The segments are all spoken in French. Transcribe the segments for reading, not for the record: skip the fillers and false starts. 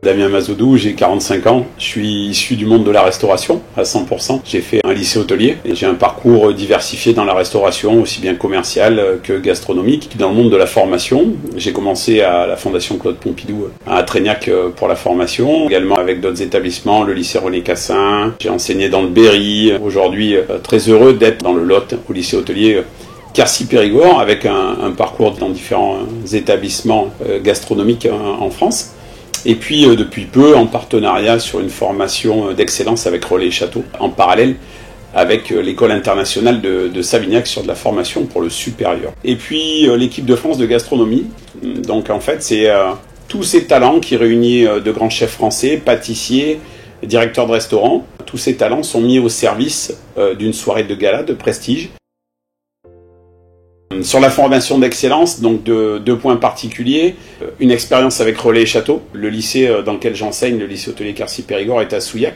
Damien Mazoudou, j'ai 45 ans, je suis issu du monde de la restauration à 100%. J'ai fait un lycée hôtelier et j'ai un parcours diversifié dans la restauration, aussi bien commerciale que gastronomique. Dans le monde de la formation, j'ai commencé à la Fondation Claude Pompidou à Trégnac pour la formation, également avec d'autres établissements, le lycée René Cassin. J'ai enseigné dans le Berry. Aujourd'hui, très heureux d'être dans le Lot, au lycée hôtelier Quercy-Périgord, avec un parcours dans différents établissements gastronomiques en France. Et puis depuis peu en partenariat sur une formation d'excellence avec Relais et Château, en parallèle avec l'école internationale de Savignac sur de la formation pour le supérieur. Et puis l'équipe de France de gastronomie, donc en fait c'est tous ces talents qui réunissent de grands chefs français, pâtissiers, directeurs de restaurants. Tous ces talents sont mis au service d'une soirée de gala de prestige. Sur la formation d'excellence, donc deux points particuliers, une expérience avec Relais et Château. Le lycée dans lequel j'enseigne, le lycée hôtelier Quercy-Périgord, est à Souillac.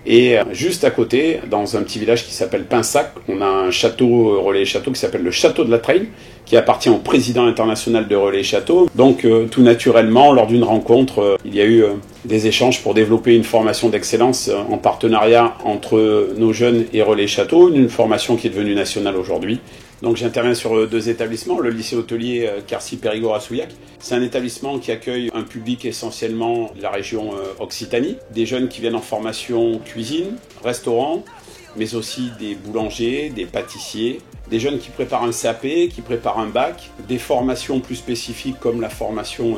Et juste à côté, dans un petit village qui s'appelle Pinsac, on a un château Relais et Château qui s'appelle le Château de la Treille, qui appartient au président international de Relais et Château. Donc tout naturellement, lors d'une rencontre, il y a eu des échanges pour développer une formation d'excellence en partenariat entre nos jeunes et Relais et Château, une formation qui est devenue nationale aujourd'hui. Donc j'interviens sur deux établissements, le lycée hôtelier Quercy-Périgord à Souillac. C'est un établissement qui accueille un public essentiellement de la région Occitanie, des jeunes qui viennent en formation cuisine, restaurant, mais aussi des boulangers, des pâtissiers, des jeunes qui préparent un CAP, qui préparent un bac, des formations plus spécifiques comme la formation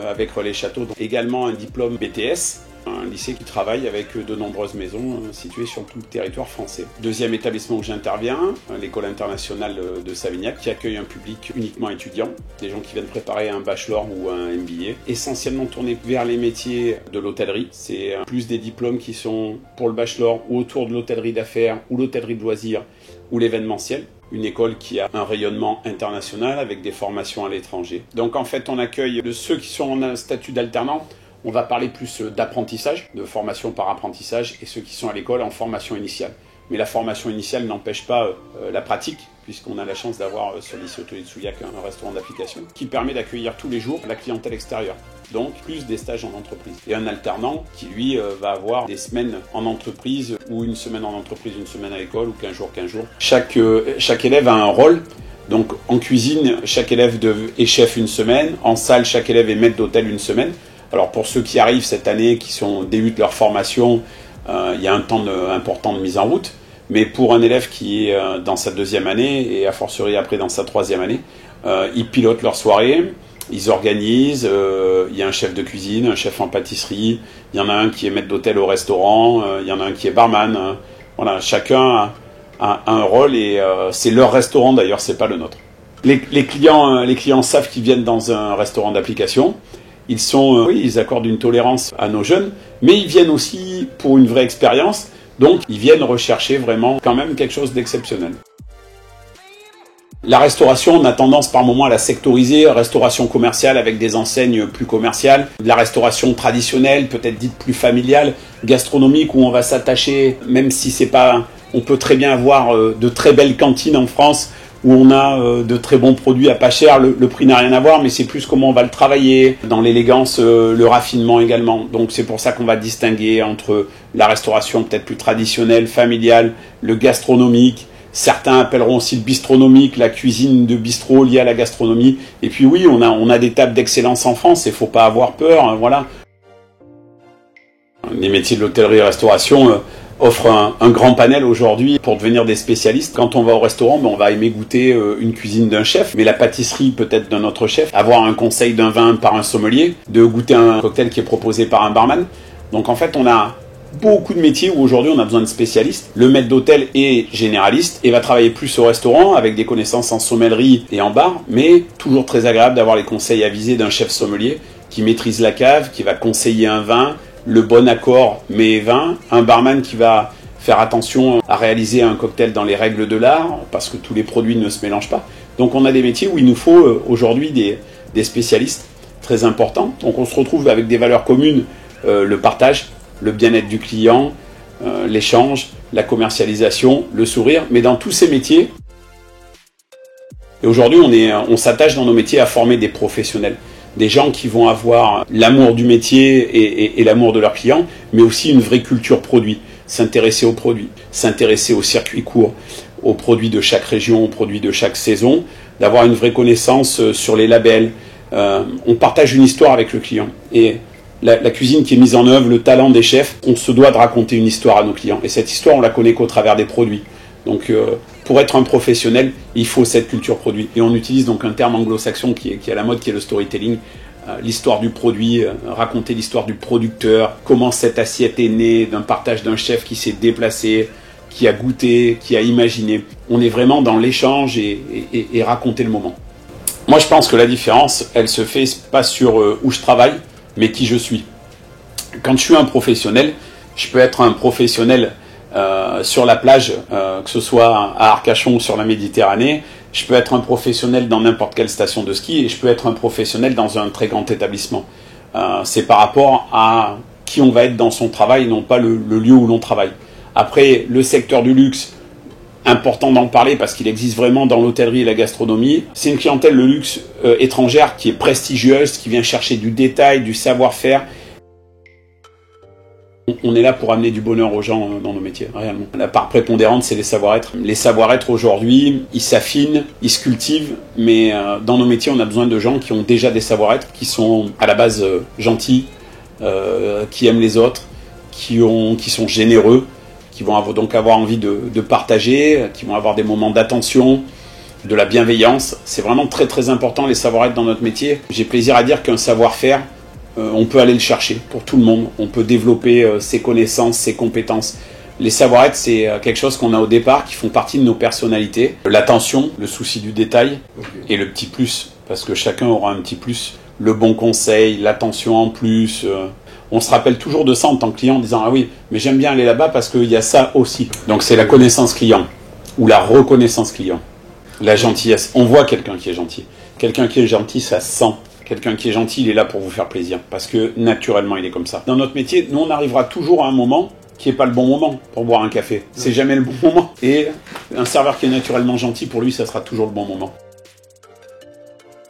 avec Relais Château, donc également un diplôme BTS, un lycée qui travaille avec de nombreuses maisons situées sur tout le territoire français. Deuxième établissement où j'interviens, l'école internationale de Savignac, qui accueille un public uniquement étudiant, des gens qui viennent préparer un bachelor ou un MBA, essentiellement tournés vers les métiers de l'hôtellerie. C'est plus des diplômes qui sont pour le bachelor ou autour de l'hôtellerie d'affaires ou l'hôtellerie de loisirs ou l'événementiel. Une école qui a un rayonnement international avec des formations à l'étranger. Donc en fait, on accueille ceux qui sont en statut d'alternant. On va parler plus d'apprentissage, de formation par apprentissage, et ceux qui sont à l'école en formation initiale. Mais la formation initiale n'empêche pas la pratique, puisqu'on a la chance d'avoir sur le lycée hôtelier de Souillac un restaurant d'application qui permet d'accueillir tous les jours la clientèle extérieure. Donc plus des stages en entreprise. Et un alternant qui lui va avoir des semaines en entreprise, ou une semaine en entreprise, une semaine à l'école, ou 15 jours, 15 jours. Chaque élève a un rôle. Donc en cuisine, chaque élève est chef une semaine. En salle, chaque élève est maître d'hôtel une semaine. Alors pour ceux qui arrivent cette année, qui débutent leur formation, il y a un temps important de mise en route. Mais pour un élève qui est dans sa deuxième année, et a fortiori après dans sa troisième année, ils pilotent leur soirée, ils organisent, il y a un chef de cuisine, un chef en pâtisserie, il y en a un qui est maître d'hôtel au restaurant, il y en a un qui est barman. Voilà, chacun a un rôle et c'est leur restaurant d'ailleurs, c'est pas le nôtre. Les clients savent qu'ils viennent dans un restaurant d'application. Ils accordent une tolérance à nos jeunes, mais ils viennent aussi pour une vraie expérience. Donc, ils viennent rechercher vraiment quand même quelque chose d'exceptionnel. La restauration, on a tendance par moment à la sectoriser, restauration commerciale avec des enseignes plus commerciales, de la restauration traditionnelle, peut-être dite plus familiale, gastronomique, où on va s'attacher, même si c'est pas... On peut très bien avoir de très belles cantines en France, où on a de très bons produits à pas cher, le prix n'a rien à voir, mais c'est plus comment on va le travailler, dans l'élégance, le raffinement également. Donc c'est pour ça qu'on va distinguer entre la restauration peut-être plus traditionnelle, familiale, le gastronomique. Certains appelleront aussi le bistronomique, la cuisine de bistrot liée à la gastronomie. Et puis oui, on a des tables d'excellence en France, il ne faut pas avoir peur, hein, voilà. Les métiers de l'hôtellerie-restauration offrent un grand panel aujourd'hui pour devenir des spécialistes. Quand on va au restaurant, on va aimer goûter une cuisine d'un chef, mais la pâtisserie peut-être d'un autre chef, avoir un conseil d'un vin par un sommelier, de goûter un cocktail qui est proposé par un barman. Donc en fait, on a beaucoup de métiers où aujourd'hui on a besoin de spécialistes. Le maître d'hôtel est généraliste et va travailler plus au restaurant avec des connaissances en sommellerie et en bar, mais toujours très agréable d'avoir les conseils avisés d'un chef sommelier qui maîtrise la cave, qui va conseiller un vin, le bon accord mets et vin, un barman qui va faire attention à réaliser un cocktail dans les règles de l'art, parce que tous les produits ne se mélangent pas. Donc on a des métiers où il nous faut aujourd'hui des spécialistes très importants. Donc on se retrouve avec des valeurs communes, le partage, le bien-être du client, l'échange, la commercialisation, le sourire, mais dans tous ces métiers. Et aujourd'hui, on s'attache dans nos métiers à former des professionnels. des gens qui vont avoir l'amour du métier et l'amour de leurs clients, mais aussi une vraie culture produit. S'intéresser aux produits, s'intéresser aux circuits courts, aux produits de chaque région, aux produits de chaque saison, d'avoir une vraie connaissance sur les labels. On partage une histoire avec le client. Et la cuisine qui est mise en œuvre, le talent des chefs, on se doit de raconter une histoire à nos clients. Et cette histoire, on la connaît qu'au travers des produits. Donc, pour être un professionnel, il faut cette culture produit. Et on utilise donc un terme anglo-saxon qui est à la mode, qui est le storytelling. L'histoire du produit, raconter l'histoire du producteur, comment cette assiette est née d'un partage d'un chef qui s'est déplacé, qui a goûté, qui a imaginé. On est vraiment dans l'échange et raconter le moment. Moi, je pense que la différence, elle se fait pas sur où je travaille, mais qui je suis. Quand je suis un professionnel, je peux être un professionnel sur la plage, que ce soit à Arcachon ou sur la Méditerranée. Je peux être un professionnel dans n'importe quelle station de ski et je peux être un professionnel dans un très grand établissement. C'est par rapport à qui on va être dans son travail, non pas le lieu où l'on travaille. Après, le secteur du luxe, important d'en parler parce qu'il existe vraiment dans l'hôtellerie et la gastronomie. C'est une clientèle, le luxe étrangère, qui est prestigieuse, qui vient chercher du détail, du savoir-faire. On est là pour amener du bonheur aux gens dans nos métiers, réellement. La part prépondérante, c'est les savoir-être. Les savoir-être aujourd'hui, ils s'affinent, ils se cultivent, mais dans nos métiers, on a besoin de gens qui ont déjà des savoir-être, qui sont à la base gentils, qui aiment les autres, qui sont généreux, qui vont donc avoir envie de partager, qui vont avoir des moments d'attention, de la bienveillance. C'est vraiment très très important les savoir-être dans notre métier. J'ai plaisir à dire qu'un savoir-faire, on peut aller le chercher pour tout le monde. On peut développer ses connaissances, ses compétences. Les savoir-être, c'est quelque chose qu'on a au départ, qui font partie de nos personnalités. L'attention, le souci du détail et le petit plus, parce que chacun aura un petit plus. Le bon conseil, l'attention en plus. On se rappelle toujours de ça en tant que client en disant « Ah oui, mais j'aime bien aller là-bas parce qu'il y a ça aussi ». Donc c'est la connaissance client ou la reconnaissance client. La gentillesse. On voit quelqu'un qui est gentil. Quelqu'un qui est gentil, ça se sent. Quelqu'un qui est gentil, il est là pour vous faire plaisir. Parce que naturellement, il est comme ça. Dans notre métier, nous, on arrivera toujours à un moment qui n'est pas le bon moment pour boire un café. C'est jamais le bon moment. Et un serveur qui est naturellement gentil, pour lui, ça sera toujours le bon moment.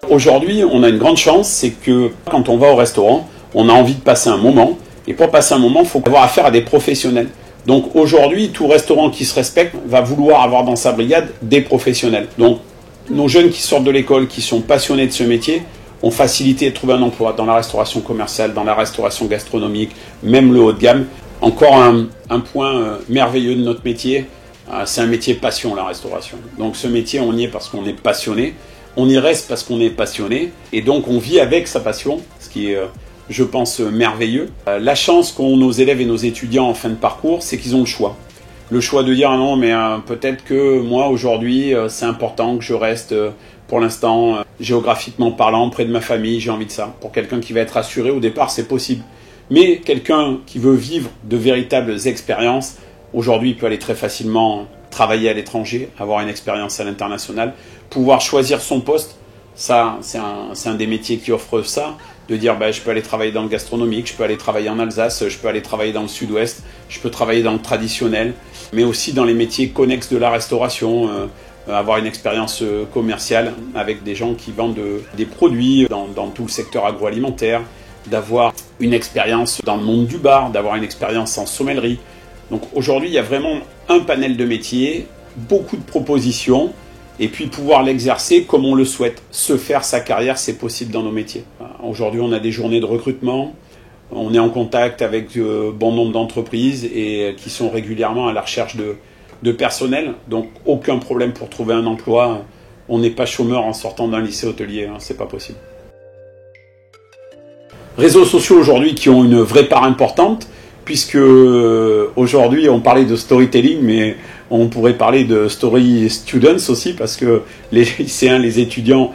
Aujourd'hui, on a une grande chance, c'est que quand on va au restaurant, on a envie de passer un moment. Et pour passer un moment, il faut avoir affaire à des professionnels. Donc aujourd'hui, tout restaurant qui se respecte va vouloir avoir dans sa brigade des professionnels. Donc nos jeunes qui sortent de l'école, qui sont passionnés de ce métier, ont facilité de trouver un emploi dans la restauration commerciale, dans la restauration gastronomique, même le haut de gamme. Encore un point merveilleux de notre métier, c'est un métier passion, la restauration. Donc ce métier, on y est parce qu'on est passionné, on y reste parce qu'on est passionné, et donc on vit avec sa passion, ce qui est, je pense, merveilleux. La chance qu'ont nos élèves et nos étudiants en fin de parcours, c'est qu'ils ont le choix. Le choix de dire « Ah non, mais peut-être que moi, aujourd'hui, c'est important que je reste... pour l'instant, géographiquement parlant, près de ma famille, j'ai envie de ça. » Pour quelqu'un qui va être assuré, au départ, c'est possible. Mais quelqu'un qui veut vivre de véritables expériences, aujourd'hui, il peut aller très facilement travailler à l'étranger, avoir une expérience à l'international, pouvoir choisir son poste. Ça, c'est un des métiers qui offre ça, de dire je peux aller travailler dans le gastronomique, je peux aller travailler en Alsace, je peux aller travailler dans le sud-ouest, je peux travailler dans le traditionnel, mais aussi dans les métiers connexes de la restauration, avoir une expérience commerciale avec des gens qui vendent des produits dans tout le secteur agroalimentaire, d'avoir une expérience dans le monde du bar, d'avoir une expérience en sommellerie. Donc aujourd'hui, il y a vraiment un panel de métiers, beaucoup de propositions, et puis pouvoir l'exercer comme on le souhaite. Se faire sa carrière, c'est possible dans nos métiers. Aujourd'hui, on a des journées de recrutement, on est en contact avec bon nombre d'entreprises et qui sont régulièrement à la recherche de personnel, donc aucun problème pour trouver un emploi. On n'est pas chômeur en sortant d'un lycée hôtelier, c'est pas possible. Réseaux sociaux aujourd'hui qui ont une vraie part importante, puisque aujourd'hui on parlait de storytelling, mais on pourrait parler de story students aussi, parce que les lycéens, les étudiants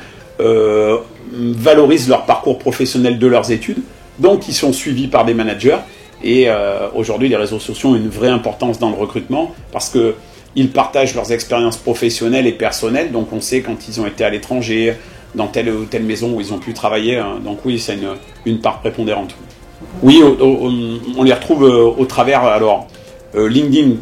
valorisent leur parcours professionnel de leurs études, donc ils sont suivis par des managers. Et aujourd'hui, les réseaux sociaux ont une vraie importance dans le recrutement parce qu'ils partagent leurs expériences professionnelles et personnelles. Donc on sait quand ils ont été à l'étranger, dans telle ou telle maison où ils ont pu travailler. Donc oui, c'est une part prépondérante. Oui, on les retrouve au travers, alors LinkedIn,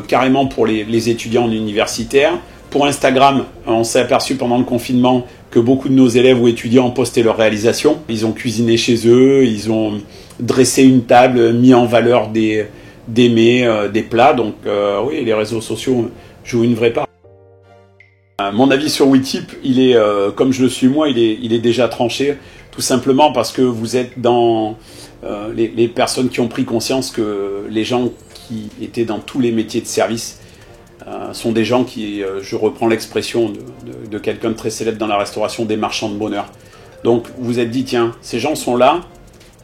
carrément pour les étudiants universitaires. Pour Instagram, on s'est aperçu pendant le confinement que beaucoup de nos élèves ou étudiants postaient leurs réalisations. Ils ont cuisiné chez eux, ils ont dressé une table, mis en valeur des mets, des plats. Donc oui, les réseaux sociaux jouent une vraie part. Mon avis sur Witip, il est, comme je le suis moi, il est déjà tranché, tout simplement parce que vous êtes dans les personnes qui ont pris conscience que les gens qui étaient dans tous les métiers de service sont des gens qui, je reprends l'expression de quelqu'un de très célèbre dans la restauration, des marchands de bonheur. Donc vous vous êtes dit, tiens, ces gens sont là,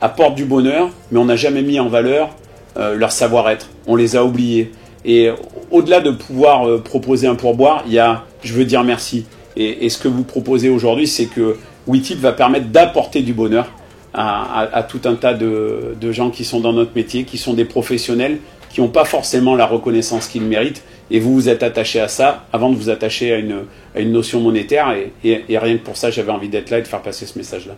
apportent du bonheur, mais on n'a jamais mis en valeur leur savoir-être, on les a oubliés. Et au-delà de pouvoir proposer un pourboire, il y a « je veux dire merci ». Et ce que vous proposez aujourd'hui, c'est que Witip va permettre d'apporter du bonheur à tout un tas de gens qui sont dans notre métier, qui sont des professionnels, qui n'ont pas forcément la reconnaissance qu'ils méritent. Et vous vous êtes attaché à ça avant de vous attacher à une notion monétaire. Et rien que pour ça, j'avais envie d'être là et de faire passer ce message-là.